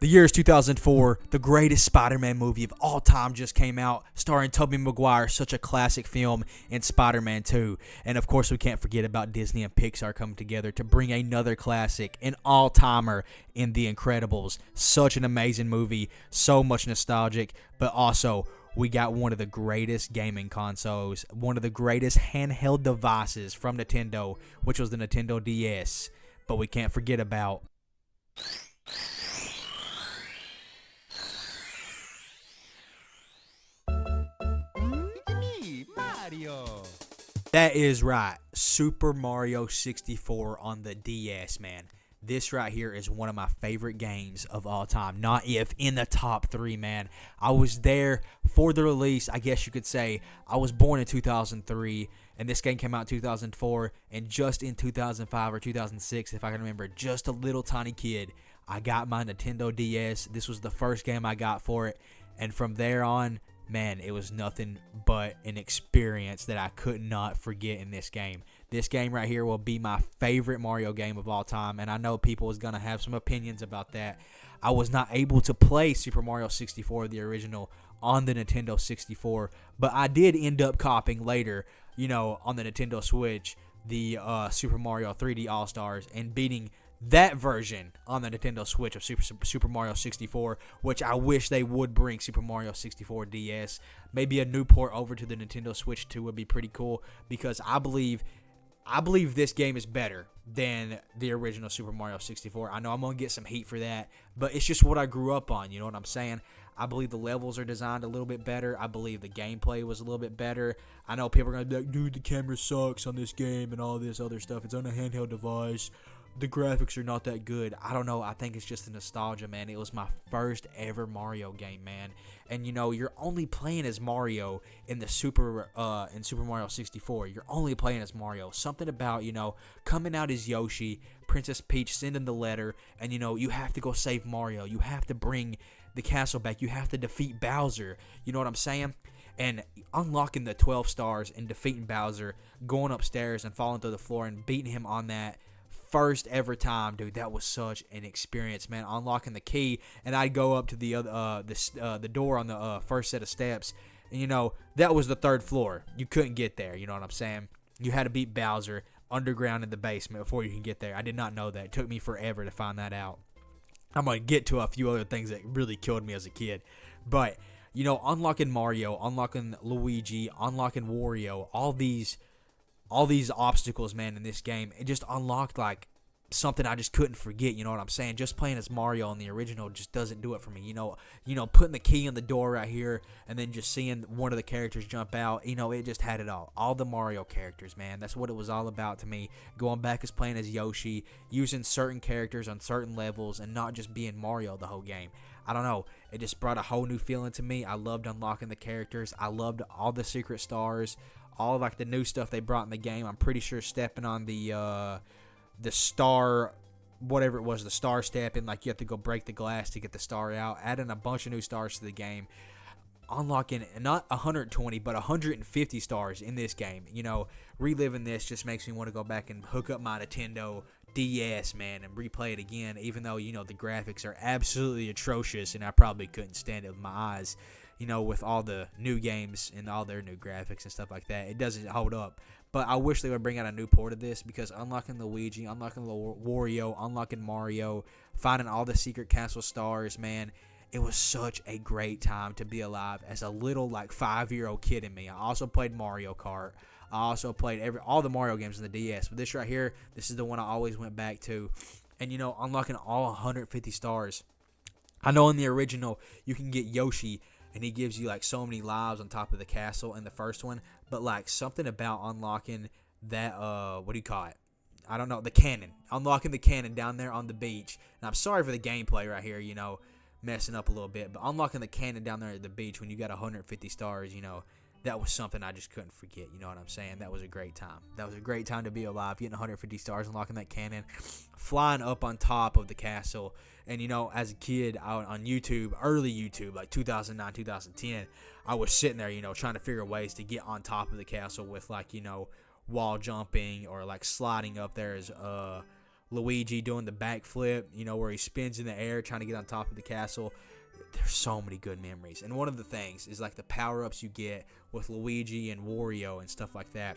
The year is 2004. The greatest Spider-Man movie of all time just came out, starring Tobey Maguire, such a classic film, in Spider-Man 2. And of course, we can't forget about Disney and Pixar coming together to bring another classic, an all-timer in The Incredibles. Such an amazing movie, so much nostalgic, but also we got one of the greatest gaming consoles, one of the greatest handheld devices from Nintendo, which was the Nintendo DS. But we can't forget about Mario. that is right. Super Mario 64 on the DS, man. This right here is one of my favorite games of all time. Not if, in the top 3, man. I was there for the release, I guess you could say. I was born in 2003, and this game came out in 2004. And just in 2005 or 2006, if I can remember, just a little tiny kid, I got my Nintendo DS. This was the first game I got for it. And from there on, man, it was nothing but an experience that I could not forget in this game. This game right here will be my favorite Mario game of all time, and I know people is going to have some opinions about that. I was not able to play Super Mario 64, the original, on the Nintendo 64, but I did end up copying later, on the Nintendo Switch, the Super Mario 3D All-Stars, and beating that version on the Nintendo Switch of Super Mario 64, which I wish they would bring Super Mario 64 DS. Maybe a new port over to the Nintendo Switch 2 would be pretty cool, because I believe this game is better than the original Super Mario 64. I know I'm going to get some heat for that, but it's just what I grew up on, you know what I'm saying? I believe the levels are designed a little bit better. I believe the gameplay was a little bit better. I know people are going to be like, dude, the camera sucks on this game and all this other stuff. It's on a handheld device. The graphics are not that good. I don't know. I think it's just the nostalgia, man. It was my first ever Mario game, man. And you're only playing as Mario in the Super Mario 64. You're only playing as Mario. Something about coming out as Yoshi, Princess Peach sending the letter, and you have to go save Mario. You have to bring the castle back. You have to defeat Bowser. You know what I'm saying? And unlocking the 12 stars and defeating Bowser, going upstairs and falling through the floor and beating him on that first ever time, dude, that was such an experience, man. Unlocking the key, and I'd go up to the other the door on the first set of steps, and that was the 3rd floor. You couldn't get there. You know what I'm saying? You had to beat Bowser underground in the basement before you can get there. I did not know that. It took me forever to find that out. I'm gonna get to a few other things that really killed me as a kid, but unlocking Mario, unlocking Luigi, unlocking Wario, all these obstacles, man, in this game, it just unlocked like something I just couldn't forget. You know what I'm saying? Just playing as Mario in the original just doesn't do it for me. Putting the key in the door right here and then just seeing one of the characters jump out, it just had it all the Mario characters, man. That's what it was all about to me. Going back as playing as Yoshi, using certain characters on certain levels, and not just being Mario the whole game. I don't know, it just brought a whole new feeling to me. I loved unlocking the characters. I loved all the secret stars, all like the new stuff they brought in the game. I'm pretty sure stepping on the star, whatever it was, the star step, and like you have to go break the glass to get the star out. Adding a bunch of new stars to the game. Unlocking not 120 but 150 stars in this game. Reliving this just makes me want to go back and hook up my Nintendo DS, man, and replay it again, even though the graphics are absolutely atrocious and I probably couldn't stand it with my eyes. With all the new games and all their new graphics and stuff like that, it doesn't hold up. But I wish they would bring out a new port of this, because unlocking Luigi, unlocking Wario, unlocking Mario, finding all the secret castle stars, man, it was such a great time to be alive as a little 5-year-old kid in me. I also played Mario Kart. I also played all the Mario games on the DS. But this right here, this is the one I always went back to. And unlocking all 150 stars. I know in the original you can get Yoshi, and he gives you so many lives on top of the castle in the first one, but something about unlocking that what do you call it? I don't know, the cannon. Unlocking the cannon down there on the beach. And I'm sorry for the gameplay right here, messing up a little bit, but unlocking the cannon down there at the beach when you got 150 stars, that was something I just couldn't forget. You know what I'm saying? That was a great time. That was a great time to be alive, getting 150 stars, unlocking that cannon, flying up on top of the castle. And, as a kid on YouTube, early YouTube, 2009, 2010, I was sitting there, trying to figure ways to get on top of the castle with, wall jumping or, sliding up there as Luigi doing the backflip, you know, where he spins in the air trying to get on top of the castle. There's so many good memories. And one of the things is like the power-ups you get with Luigi and Wario and stuff like that.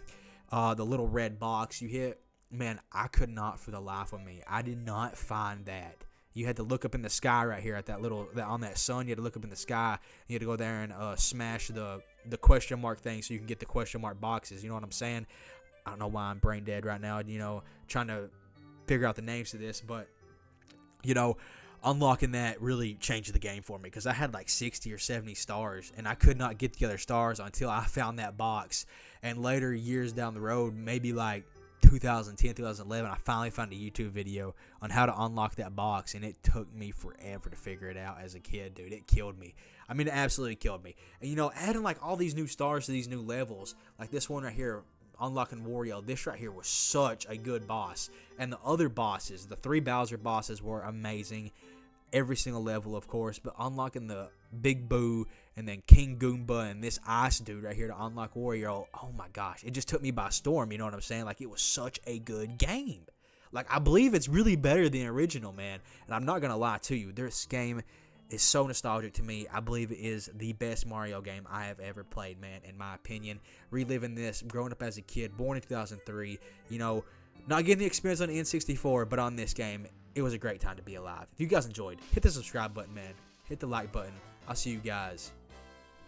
The little red box you hit, man, I could not for the life of me. I did not find that. You had to look up in the sky right here at that little, on that sun. You had to look up in the sky. You had to go there and smash the question mark thing so you can get the question mark boxes. You know what I'm saying? I don't know why I'm brain dead right now, you know, trying to figure out the names of this. But, you know, unlocking that really changed the game for me because I had like 60 or 70 stars, and I could not get the other stars until I found that box. And later, years down the road, maybe like 2010, 2011, I finally found a YouTube video on how to unlock that box, and it took me forever to figure it out as a kid, dude. It killed me. I mean, it absolutely killed me. And, you know, adding like all these new stars to these new levels, like this one right here, unlocking Wario, this right here was such a good boss. And the other bosses, the 3 Bowser bosses, were amazing. Every single level, of course, but unlocking the Big Boo and then King Goomba and this ice dude right here to unlock Wario, oh my gosh, it just took me by storm, you know what I'm saying? Like, it was such a good game. Like, I believe it's really better than the original, man, and I'm not going to lie to you. This game is so nostalgic to me. I believe it is the best Mario game I have ever played, man, in my opinion. Reliving this, growing up as a kid, born in 2003, you know, not getting the experience on the N64, but on this game, it was a great time to be alive. If you guys enjoyed, hit the subscribe button, man. Hit the like button. I'll see you guys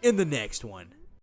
in the next one.